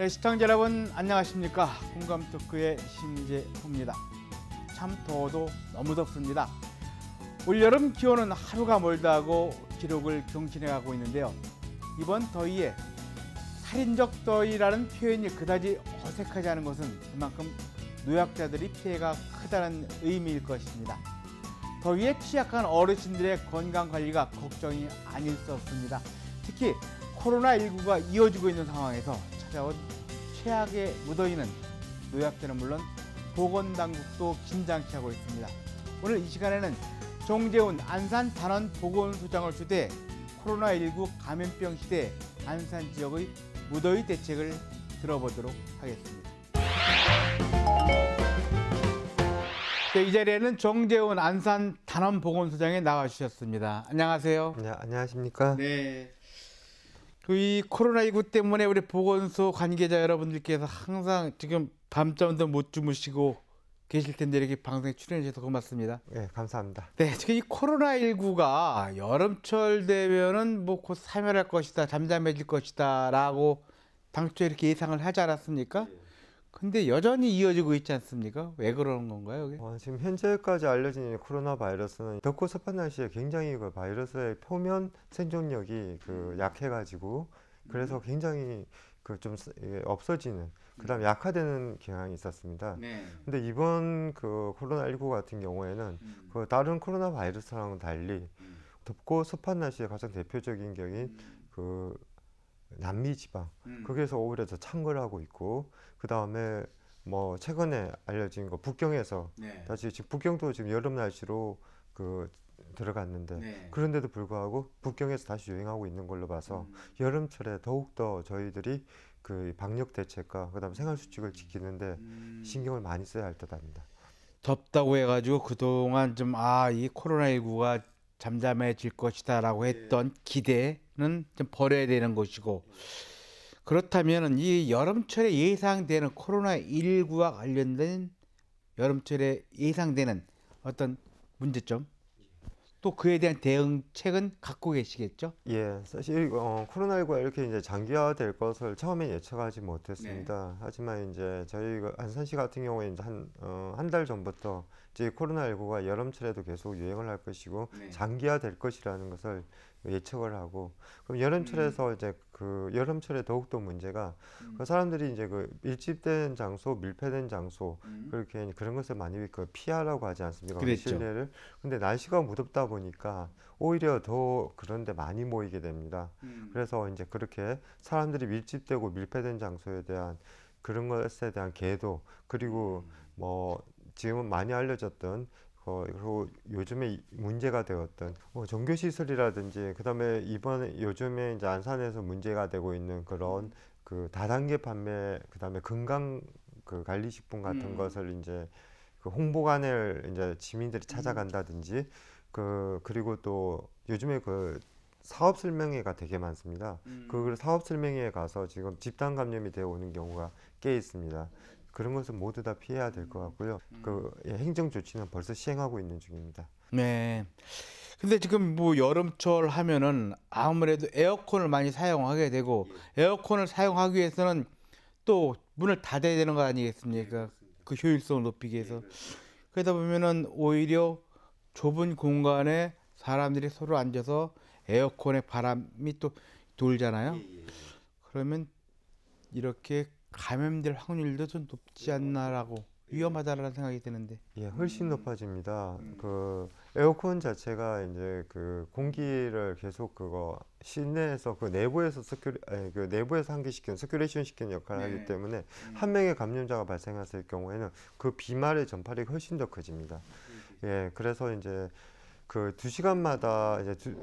네, 시청자 여러분 안녕하십니까. 공감토크의 신재호입니다. 참 더워도 너무 덥습니다. 올여름 기온은 하루가 멀다고 기록을 경신해가고 있는데요. 이번 더위에 살인적 더위라는 표현이 그다지 어색하지 않은 것은 그만큼 노약자들이 피해가 크다는 의미일 것입니다. 더위에 취약한 어르신들의 건강관리가 걱정이 아닐 수 없습니다. 특히 코로나19가 이어지고 있는 상황에서 찾아온 최악의 무더위는 노약자는 물론 보건당국도 긴장케 하고 있습니다. 오늘 이 시간에는 정재훈 안산단원보건소장을 주대해 코로나19 감염병 시대 안산 지역의 무더위 대책을 들어보도록 하겠습니다. 네, 이 자리에는 정재훈 안산단원보건소장이 나와주셨습니다. 안녕하세요. 네, 안녕하십니까? 네. 이 코로나19 때문에 우리 보건소 관계자 여러분들께서 항상 지금 밤잠도 못 주무시고 계실 텐데 이렇게 방송에 출연해 주셔서 고맙습니다. 네, 감사합니다. 네, 지금 이 코로나19가 여름철 되면은 뭐 곧 사멸할 것이다, 잠잠해질 것이다라고 당초에 이렇게 예상을 하지 않았습니까? 근데 여전히 이어지고 있지 않습니까? 왜 그러는 건가요? 이게? 지금 현재까지 알려진 코로나 바이러스는 덥고 습한 날씨에 굉장히 그 바이러스의 표면 생존력이 약해가지고 그래서 굉장히 좀 없어지는, 그다음에 약화되는 경향이 있었습니다. 네. 근데 이번 코로나19 같은 경우에는 다른 코로나 바이러스랑은 달리 덥고 습한 날씨의 가장 대표적인 격인 남미 지방, 거기에서 오히려 더 창궐하고 있고, 그 다음에 뭐 최근에 알려진 거 북경에서 네. 다시 지금 북경도 지금 여름 날씨로 들어갔는데 네. 그런데도 불구하고 북경에서 다시 유행하고 있는 걸로 봐서 여름철에 더욱더 저희들이 방역 대책과 그다음에 생활 수칙을 지키는데 신경을 많이 써야 할 듯합니다. 덥다고 해가지고 그동안 좀 이 코로나19가 잠잠해질 것이다라고 했던 기대는 좀 버려야 되는 것이고, 그렇다면 이 여름철에 예상되는 코로나19와 관련된 여름철에 예상되는 어떤 문제점, 또 그에 대한 대응책은 갖고 계시겠죠? 예, 사실 코로나19가 이렇게 이제 장기화될 것을 처음에 예측하지 못했습니다. 네. 하지만 이제 저희 안산시 같은 경우에 이제 한 달 전부터 이제 코로나19가 여름철에도 계속 유행을 할 것이고 네. 장기화될 것이라는 것을 예측을 하고, 그럼 여름철에서 이제 여름철에 더욱더 문제가 사람들이 이제 밀집된 장소, 밀폐된 장소, 그렇게 그런 것을 많이 피하라고 하지 않습니까? 그랬죠. 실내를. 근데 날씨가 무덥다 보니까 오히려 더 그런데 많이 모이게 됩니다. 그래서 이제 그렇게 사람들이 밀집되고 밀폐된 장소에 대한 그런 것에 대한 계도, 그리고 뭐 지금은 많이 알려졌던 그리고 요즘에 문제가 되었던 종교시설이라든지, 그다음에 요즘에 이제 안산에서 문제가 되고 있는 그런 다단계 판매, 그다음에 건강 관리식품 같은 것을 이제 홍보관을 이제 시민들이 찾아간다든지, 그리고 또 요즘에 사업 설명회가 되게 많습니다. 그 사업 설명회에 가서 지금 집단 감염이 되어 오는 경우가 꽤 있습니다. 그런 것은 모두 다 피해야 될 것 같고요. 행정 조치는 벌써 시행하고 있는 중입니다. 네. 근데 지금 뭐 여름철 하면은 아무래도 에어컨을 많이 사용하게 되고, 에어컨을 사용하기 위해서는 또 문을 닫아야 되는 거 아니겠습니까? 그 효율성을 높이기 위해서. 그러다 보면은 오히려 좁은 공간에 사람들이 서로 앉아서 에어컨의 바람이 또 돌잖아요. 그러면 이렇게 감염될 확률도 좀 높지 않나라고, 위험하다라는 생각이 드는데. 예, 훨씬 높아집니다. 에어컨 자체가 이제 공기를 계속 실내에서 내부에서 내부에서 환기시키는, 서큘레이션 시키는 역할을 하기 때문에 한 명의 감염자가 발생했을 경우에는 비말의 전파력이 훨씬 더 커집니다. 예, 그래서 이제 2시간마다 이제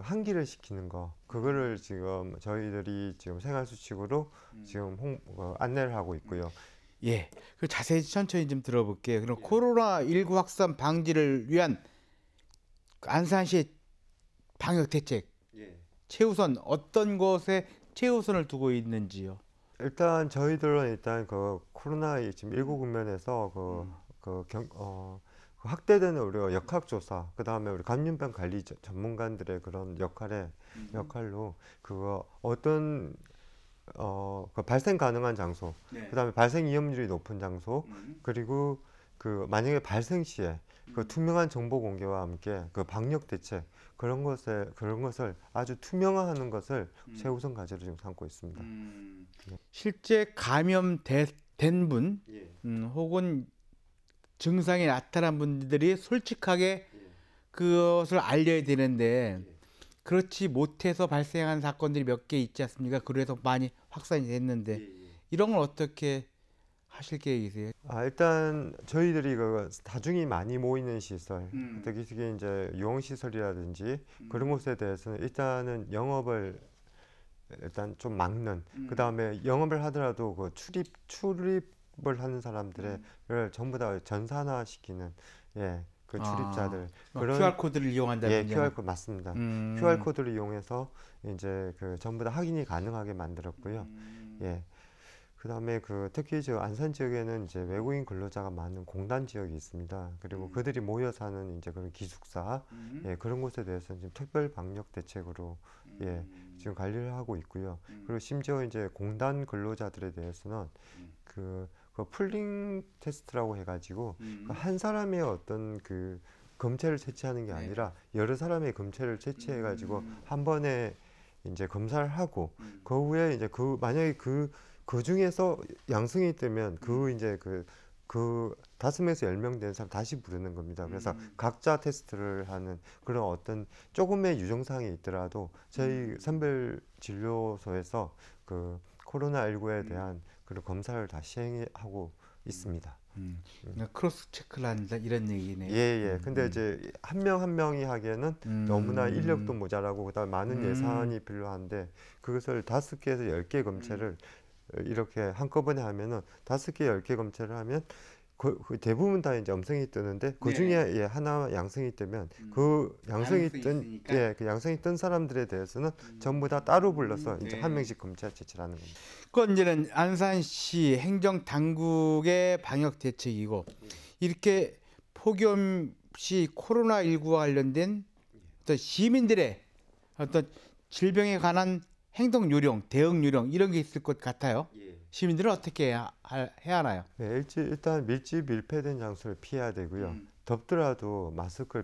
환기를 시키는 그거를 지금 저희들이 지금 생활수칙으로 지금 안내를 하고 있고요. 예, 자세히 천천히 좀 들어볼게요. 그럼 코로나19 확산 방지를 위한 안산시의 방역 대책, 최우선 어떤 것에 최우선을 두고 있는지요? 일단 저희들은 코로나 지금 19 국면에서 확대되는 우리가 역학조사, 그 다음에 우리 감염병 관리 전문가들의 그런 역할로 어떤 그 발생 가능한 장소, 네. 그다음에 발생 위험률이 높은 장소, 그리고 그 만약에 발생 시에 그 투명한 정보 공개와 함께 그 방역 대책 그런 것을 아주 투명화하는 것을 최우선 과제로 지금 삼고 있습니다. 실제 감염된 분, 예. 혹은 증상이 나타난 분들이 솔직하게 그것을 알려야 되는데 그렇지 못해서 발생한 사건들이 몇 개 있지 않습니까? 그래서 많이 확산이 됐는데 이런 걸 어떻게 하실 계획이세요? 일단 저희들이 그 다중이 많이 모이는 시설, 음. 특히 이제 유흥시설이라든지 그런 곳에 대해서는 일단은 영업을 일단 좀 막는, 그 다음에 영업을 하더라도 그 출입을 하는 사람들을 전부 다 전산화시키는, 예, 그 출입자들 그런, QR 코드를 예, 이용한다든지. QR 코드 맞습니다. QR 코드를 이용해서 이제 그 전부 다 확인이 가능하게 만들었고요. 예. 그다음에 그 특히 저 안산 지역에는 이제 외국인 근로자가 많은 공단 지역이 있습니다. 그리고 그들이 모여 사는 이제 그런 기숙사, 예, 그런 곳에 대해서는 지금 특별 방역 대책으로, 예, 지금 관리를 하고 있고요. 그리고 심지어 이제 공단 근로자들에 대해서는 그 풀링 테스트라고 해가지고 그한 사람의 어떤 그 검체를 채취하는 게 아니라 여러 사람의 검체를 채취해가지고 한 번에 이제 검사를 하고 그 후에 이제 그 만약에 그 중에서 양성이 뜨면 이제 그 5명에서 10명 된 사람 다시 부르는 겁니다. 그래서 각자 테스트를 하는 그런 어떤 조금의 유정사항이 있더라도 저희 선별 진료소에서 그 코로나19에 대한 그런 검사를 다 시행하고 있습니다. 그러니까 크로스 체크를 한다 이런 얘기네요. 예. 근데 이제 한 명 한 명이 하기에는 너무나 인력도 모자라고 그다음에 많은 예산이 필요한데 그것을 5개에서 10개 검체를 이렇게 한꺼번에 하면은 5개, 10개 검체를 하면 그 대부분 다 이제 음성이 뜨는데 그 중에 예, 하나 양성이 뜨면 그 양성이 뜬 예, 그 양성이 뜬 사람들에 대해서는 전부 다 따로 불러서 이제 한 명씩 검체 채취를 하는 겁니다. 그건 이제는 안산시 행정 당국의 방역 대책이고 이렇게 폭염시 코로나19와 관련된 어떤 시민들의 어떤 질병에 관한 행동 요령, 대응 요령 이런 게 있을 것 같아요. 시민들은 어떻게 해야 하나요? 네, 일단 밀집된 장소를 피해야 되고요. 덥더라도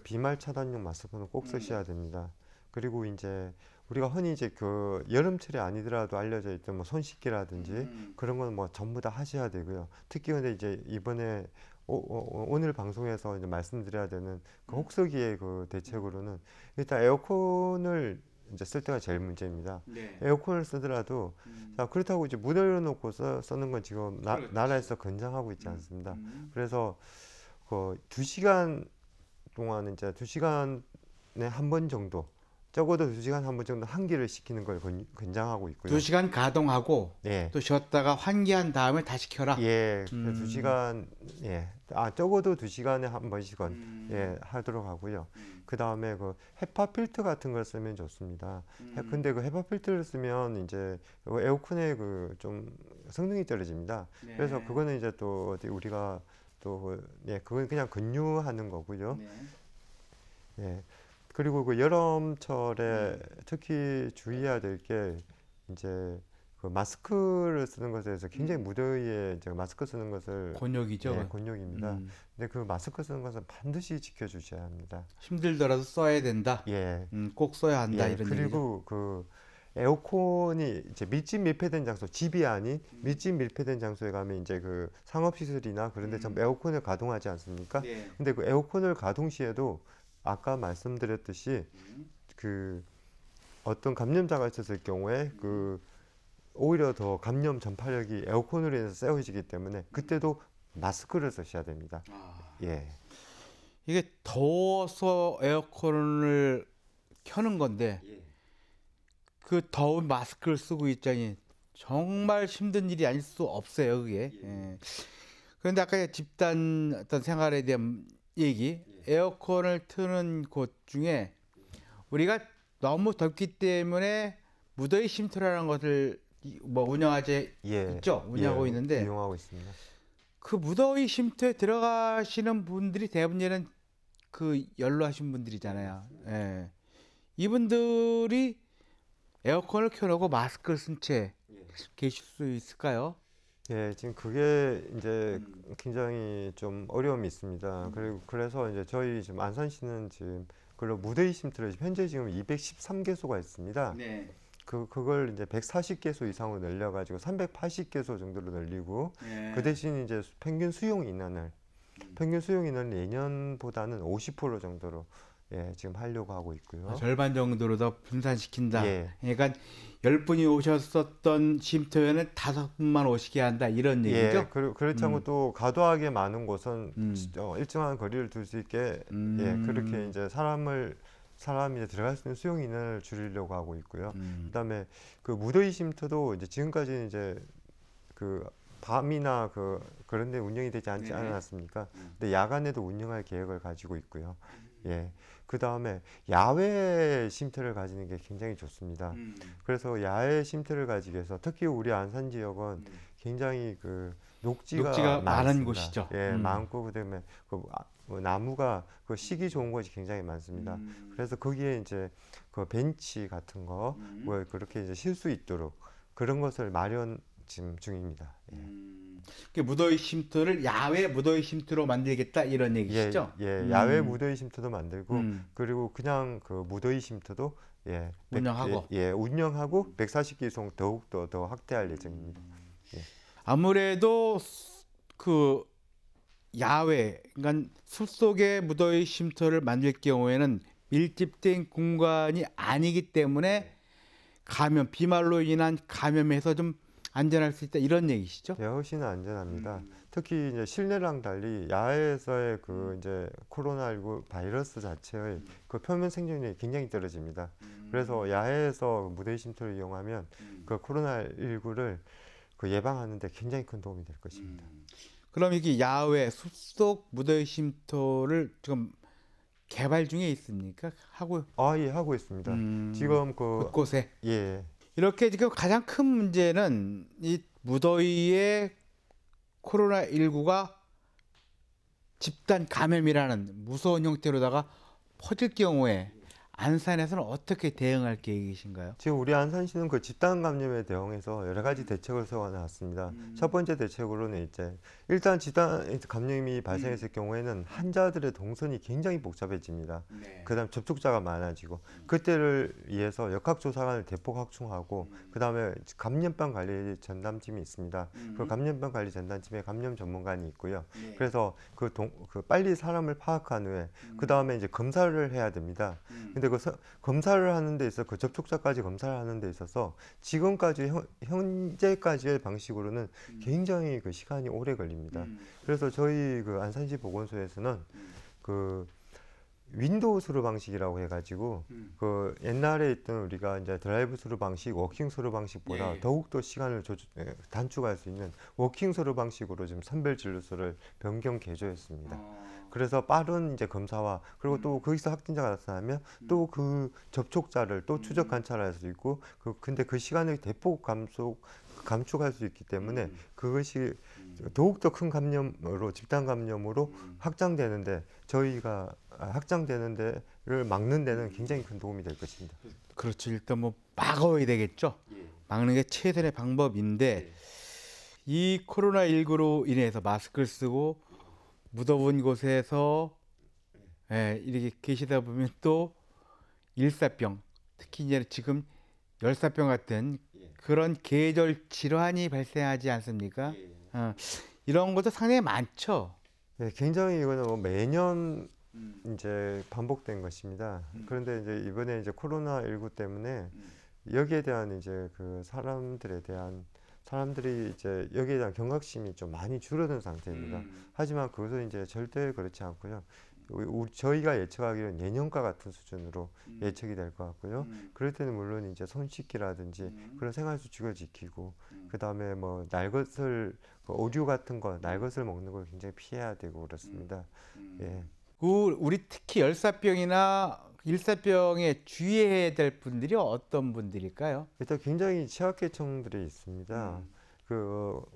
비말 차단용 마스크는 꼭 쓰셔야 됩니다. 그리고 이제 우리가 흔히 이제 그 여름철이 아니더라도 알려져 있던 뭐 손 씻기라든지 그런 건 뭐 전부 다 하셔야 되고요. 특히 근데 이제 이번에 오늘 방송에서 이제 말씀드려야 되는 그 혹서기의 그 대책으로는 일단 에어컨을 이제 쓸 때가 제일 문제입니다. 에어컨을 쓰더라도 자, 그렇다고 이제 문 열어놓고 쓰는 건 지금 나라에서 권장하고 있지 않습니다. 그래서 그 2시간 동안 이제 2시간에 한 번 정도 적어도 2시간 한 번 정도 환기를 시키는 걸 권장하고 있고요. 2시간 가동하고 예. 또 쉬었다가 환기한 다음에 다시 켜라. 예, 2시간, 예, 적어도 2시간에 한 번씩은, 예, 하도록 하고요. 그 다음에 그 헤파 필터 같은 걸 쓰면 좋습니다. 근데 그 헤파 필터를 쓰면 이제 그 에어컨의 그 좀 성능이 떨어집니다. 그래서 그거는 이제 또 어디 우리가 또, 예, 그건 그냥 권유하는 거고요. 예. 그리고 그 여름철에 특히 주의해야 될 게 이제 그 마스크를 쓰는 것에 대해서 굉장히 무더위에 이제 마스크 쓰는 것을 곤욕이죠. 예, 곤욕입니다. 근데 그 마스크 쓰는 것은 반드시 지켜주셔야 합니다. 힘들더라도 써야 된다. 예. 꼭 써야 한다 예, 이런 얘기죠. 그리고 그 에어컨이 이제 밀집 밀폐된 장소, 집이 아닌 밀집 밀폐된 장소에 가면 이제 그 상업시설이나 그런 데 전부 에어컨을 가동하지 않습니까? 근데 그 에어컨을 가동 시에도 아까 말씀드렸듯이 그 어떤 감염자가 있었을 경우에 그 오히려 더 감염 전파력이 에어컨으로 인해서 세워지기 때문에 그때도 마스크를 쓰셔야 됩니다. 예. 이게 더워서 에어컨을 켜는 건데 그 더운 마스크를 쓰고 있자니 정말 힘든 일이 아닐 수 없어요, 그게. 예. 그런데 아까 집단 어떤 생활에 대한 얘기, 에어컨을 트는 곳 중에 우리가 너무 덥기 때문에 무더위 쉼터라는 것을 뭐 운영하지 있죠, 운영하고 있는데 이용하고 있습니다. 그 무더위 쉼터에 들어가시는 분들이 대부분은 그 연로하신 분들이잖아요. 예. 이분들이 에어컨을 켜놓고 마스크를 쓴 채 계실 수 있을까요? 예, 지금 그게 이제 굉장히 좀 어려움이 있습니다. 그리고 그래서 이제 저희 지금 안산시는 지금 그걸로 무더위 쉼터를 현재 지금 213개소가 있습니다. 네. 그걸 이제 140개소 이상으로 늘려가지고 380개소 정도로 늘리고 네. 그 대신 이제 평균 수용 인원을 예년보다는 50% 정도로 예, 지금 하려고 하고 있고요. 절반 정도로 더 분산시킨다. 예, 그러니까 10분이 오셨었던 쉼터에는 5분만 오시게 한다. 이런 예, 얘기죠? 그렇지 않고 음. 또 과도하게 많은 곳은 음. 일정한 거리를 둘 수 있게 예, 그렇게 이제 사람이 이제 들어갈 수 있는 수용 인원을 줄이려고 하고 있고요. 그다음에 그 무더위 쉼터도 이제 지금까지 이제 그 밤이나 그런 데 운영이 되지 않지 네네. 않았습니까? 근데 야간에도 운영할 계획을 가지고 있고요. 예. 그다음에 야외 쉼터를 가지는 게 굉장히 좋습니다. 그래서 야외 쉼터를 가지기 위해서 특히 우리 안산 지역은 굉장히 그 녹지가 녹지가 많은 많습니다. 곳이죠. 예, 많고 그다음에 뭐 나무가 그 시기 좋은 곳이 굉장히 많습니다. 그래서 거기에 이제 그 벤치 같은 거 뭐 그렇게 이제 쉴 수 있도록 그런 것을 마련 지금 중입니다. 예. 그 무더위 쉼터를 야외 무더위 쉼터로 만들겠다 이런 예, 얘기시죠? 예, 야외 무더위 쉼터도 만들고 음. 그리고 그냥 그 무더위 쉼터도 예, 운영하고. 운영하고 140개 이상 더욱더 더 확대할 예정입니다. 예. 아무래도 그 야외, 그러니까 숲속의 무더위 쉼터를 만들 경우에는 밀집된 공간이 아니기 때문에 비말로 인한 감염에서 좀 안전할 수 있다 이런 얘기시죠? 예, 훨씬 안전합니다. 특히 이제 실내랑 달리 야외에서의 그 이제 코로나19 바이러스 자체의 그 표면 생존력이 굉장히 떨어집니다. 그래서 야외에서 무더위 쉼터를 이용하면 그 코로나19를 그 예방하는 데 굉장히 큰 도움이 될 것입니다. 그럼 이게 야외 숲속 무더위 쉼터를 지금 개발 중에 있습니까? 하고 예, 하고 있습니다. 지금 곳곳에 예, 이렇게 지금 가장 큰 문제는 이 무더위에 코로나19가 집단 감염이라는 무서운 형태로다가 퍼질 경우에 안산에서는 어떻게 대응할 계획이신가요? 지금 우리 안산시는 그 집단 감염에 대응해서 여러 가지 대책을 세워놨습니다. 첫 번째 대책으로는 이제 일단 집단 감염이 발생했을 경우에는 환자들의 동선이 굉장히 복잡해집니다. 네. 그다음 접촉자가 많아지고 그때를 위해서 역학조사관을 대폭 확충하고 그다음에 감염병 관리 전담팀이 있습니다. 그 감염병 관리 전담팀에 감염 전문가이 있고요. 네. 그래서 그 빨리 사람을 파악한 후에 그다음에 이제 검사를 해야 됩니다. 근데 검사를 하는 데 있어 그 접촉자까지 검사를 하는 데 있어서 지금까지 현재까지의 방식으로는 굉장히 그 시간이 오래 걸립니다. 그래서 저희 그 안산시 보건소에서는 그 윈도우 스루 방식이라고 해가지고 그 옛날에 있던 우리가 이제 드라이브 스루 방식, 워킹 스루 방식보다 예. 더욱더 시간을 단축할 수 있는 워킹 스루 방식으로 지금 선별 진료소를 변경 개조했습니다. 그래서 빠른 이제 검사와 그리고 또 거기서 확진자가 나타나면 또 그 접촉자를 또 추적 관찰할 수 있고 근데 그 시간을 대폭 감축할 수 있기 때문에 그것이 더욱더 큰 감염으로 집단 감염으로 확장되는데 확장되는 데를 막는 데는 굉장히 큰 도움이 될 것입니다. 그렇죠. 일단 뭐 막아야 되겠죠. 막는 게 최선의 방법인데 이 코로나19로 인해서 마스크를 쓰고 무더운 곳에서 이렇게 계시다 보면 또 일사병, 특히 이제 지금 열사병 같은 그런 계절 질환이 발생하지 않습니까? 이런 것도 상당히 많죠. 네, 굉장히 이거는 뭐 매년 이제 반복된 것입니다. 그런데 이제 이번에 이제 코로나19 때문에 여기에 대한 이제 그 사람들이 이제 여기에 대한 경각심이 좀 많이 줄어든 상태입니다. 하지만 그것은 이제 절대 그렇지 않고요. 저희가 예측하기로는 예년과 같은 수준으로 예측이 될 것 같고요. 그럴 때는 물론 이제 손 씻기라든지 그런 생활 수칙을 지키고 그 다음에 뭐 오류 같은 거 날 것을 먹는 걸 굉장히 피해야 되고 그렇습니다. 예. 우리 특히 열사병이나 일사병에 주의해야 될 분들이 어떤 분들일까요? 일단 굉장히 취약계층들이 있습니다.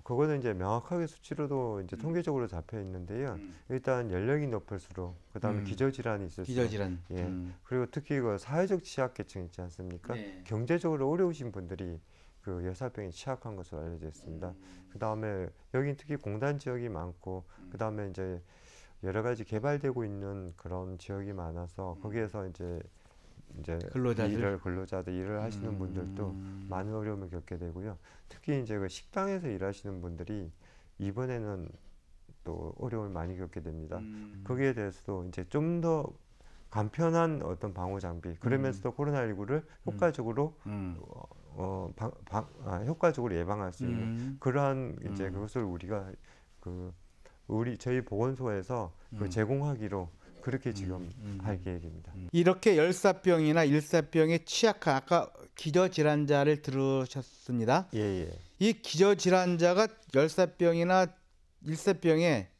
그거는 이제 명확하게 수치로도 이제 통계적으로 잡혀 있는데요. 일단 연령이 높을수록 그다음에 기저질환이 있을수록 기저질환. 그리고 특히 그 사회적 취약계층 있지 않습니까? 네. 경제적으로 어려우신 분들이 그 열사병에 취약한 것으로 알려져 있습니다. 그 다음에 여긴 특히 공단 지역이 많고 그 다음에 이제 여러 가지 개발되고 있는 그런 지역이 많아서 거기에서 이제 근로자들 일을 하시는 분들도 많은 어려움을 겪게 되고요. 특히 이제 그 식당에서 일하시는 분들이 이번에는 또 어려움을 많이 겪게 됩니다. 거기에 대해서도 이제 좀 더 간편한 어떤 방호 장비, 그러면서도 코로나19를 효과적으로 효과적으로 예방할 수 있는 그러한 이제 그것을 우리가 저희 보건소에서 그 제공하기로 그렇게 지금 할 계획입니다. 이렇게 열사병이나 일사병에 취약한 아까 기저질환자를 들으셨습니다. 예. 이 기저질환자가 열사병이나 일사병에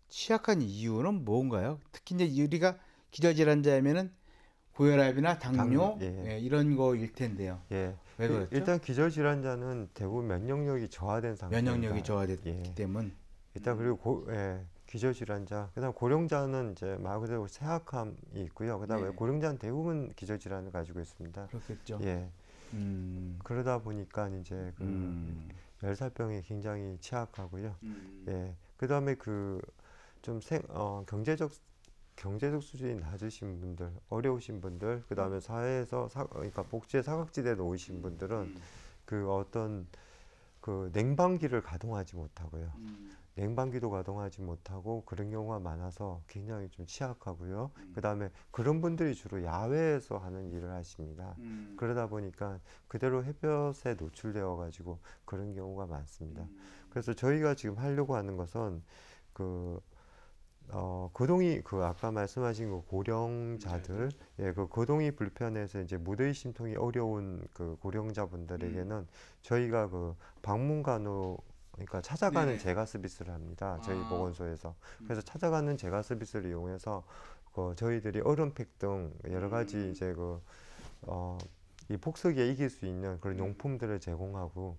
취약한 이유는 뭔가요? 특히 이제 우리가 기저질환자면은 고혈압이나 당뇨 이런 거일 텐데요. 예. 왜 그렇죠? 일단 기저질환자는 대부분 면역력이 저하된 상태입니다. 면역력이 저하됐기 때문에 일단 그리고 기저질환자, 그다음 고령자는 이제 말 그대로 쇠약함이 있고요. 그다음에 고령자는 대부분 기저질환을 가지고 있습니다. 그렇겠죠. 예. 그러다 보니까 이제 열사병에 굉장히 취약하고요. 예. 그다음에 경제적 수준이 낮으신 분들, 어려우신 분들, 그다음에 사회에서 그러니까 복지의 사각지대에 놓이신 분들은 그 어떤 그 냉방기를 가동하지 못하고요. 냉방기도 가동하지 못하고 그런 경우가 많아서 굉장히 좀 취약하고요. 그다음에 그런 분들이 주로 야외에서 하는 일을 하십니다. 그러다 보니까 그대로 햇볕에 노출되어 가지고 그런 경우가 많습니다. 그래서 저희가 지금 하려고 하는 것은 아까 말씀하신 그 고령자들, 그 거동이 불편해서 이제 무더위 심통이 어려운 그 고령자분들에게는 저희가 그 방문간호, 그러니까 찾아가는 재가 서비스를 합니다. 저희 보건소에서. 그래서 찾아가는 재가 서비스를 이용해서 저희들이 얼음팩 등 여러 가지 이제 이 폭설기에 이길 수 있는 그런 용품들을 제공하고,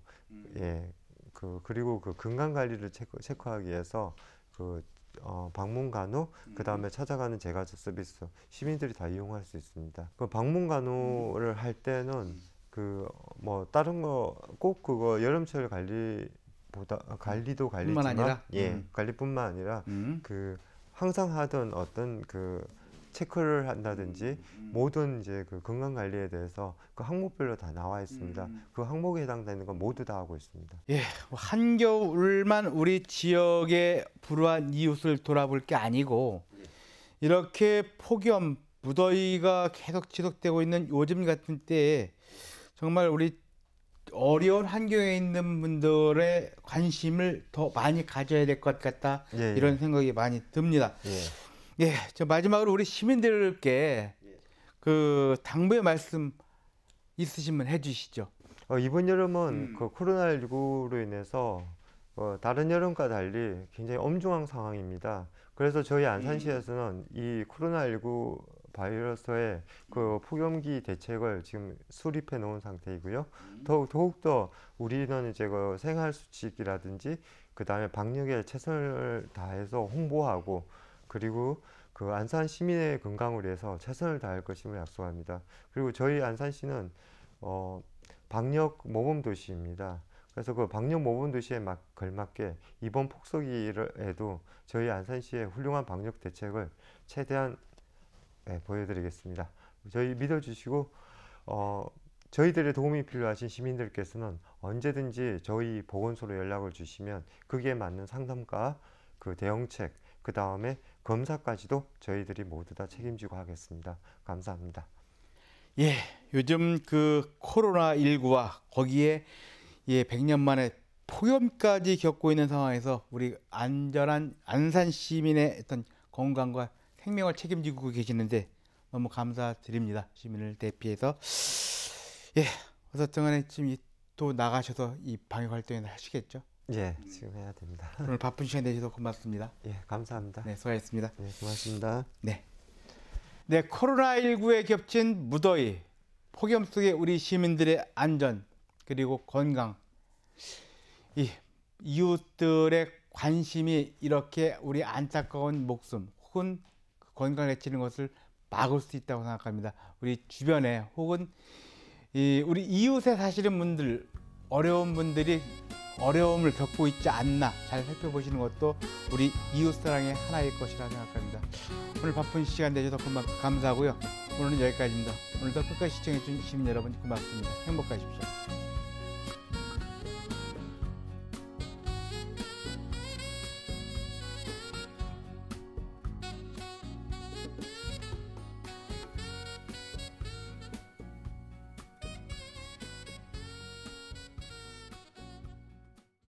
그리고 그 건강 관리를 체크하기 위해서 방문 간호, 그 다음에 찾아가는 재가서 서비스 시민들이 다 이용할 수 있습니다. 그 방문 간호를 할 때는 다른 거 꼭 그거 여름철 관리도 관리지만 관리뿐만 아니라 항상 하던 어떤 체크를 한다든지 모든 이제 그 건강 관리에 대해서 그 항목별로 다 나와 있습니다. 그 항목에 해당되는 건 모두 다 하고 있습니다. 예, 한겨울만 우리 지역의 불우한 이웃을 돌아볼 게 아니고 이렇게 폭염, 무더위가 계속 지속되고 있는 요즘 같은 때에 정말 우리 어려운 환경에 있는 분들의 관심을 더 많이 가져야 될 것 같다 이런 생각이 많이 듭니다. 저 마지막으로 우리 시민들께 그 당부의 말씀 있으시면 해주시죠. 이번 여름은 그 코로나19로 인해서 다른 여름과 달리 굉장히 엄중한 상황입니다. 그래서 저희 안산시에서는 이 코로나19 바이러스의 그 폭염기 대책을 지금 수립해 놓은 상태이고요. 더욱더 우리는 이제 그 생활 수칙이라든지 그 다음에 방역에 최선을 다해서 홍보하고, 그리고 그 안산 시민의 건강을 위해서 최선을 다할 것임을 약속합니다. 그리고 저희 안산시는 방역 모범 도시입니다. 그래서 그 방역 모범 도시에 걸맞게 이번 폭설기에도 저희 안산시의 훌륭한 방역 대책을 최대한 보여드리겠습니다. 저희 믿어주시고 저희들의 도움이 필요하신 시민들께서는 언제든지 저희 보건소로 연락을 주시면 거기에 맞는 상담과 그 대응책, 그 다음에 검사까지도 저희들이 모두 다 책임지고 하겠습니다. 감사합니다. 예, 요즘 그 코로나19와 거기에 100년 만에 폭염까지 겪고 있는 상황에서 우리 안전한 안산 시민의 어떤 건강과 생명을 책임지고 계시는데 너무 감사드립니다. 시민을 대피해서 어쨌든 간에 지금 또 나가셔서 이 방역 활동을 하시겠죠? 지금 해야 됩니다. 오늘 바쁜 시간 내주셔서 고맙습니다. 감사합니다. 네, 수고하셨습니다. 고맙습니다. 네, 코로나19에 겹친 무더위, 폭염 속에 우리 시민들의 안전 그리고 건강, 이 이웃들의 관심이 이렇게 우리 안타까운 목숨 혹은 건강을 해치는 것을 막을 수 있다고 생각합니다. 우리 주변에 혹은 우리 이웃에 사시는 분들 어려운 분들이 어려움을 겪고 있지 않나 잘 살펴보시는 것도 우리 이웃사랑의 하나일 것이라 생각합니다. 오늘 바쁜 시간 내주셔서 감사하고요. 오늘은 여기까지입니다. 오늘도 끝까지 시청해주신 시민 여러분 고맙습니다. 행복하십시오.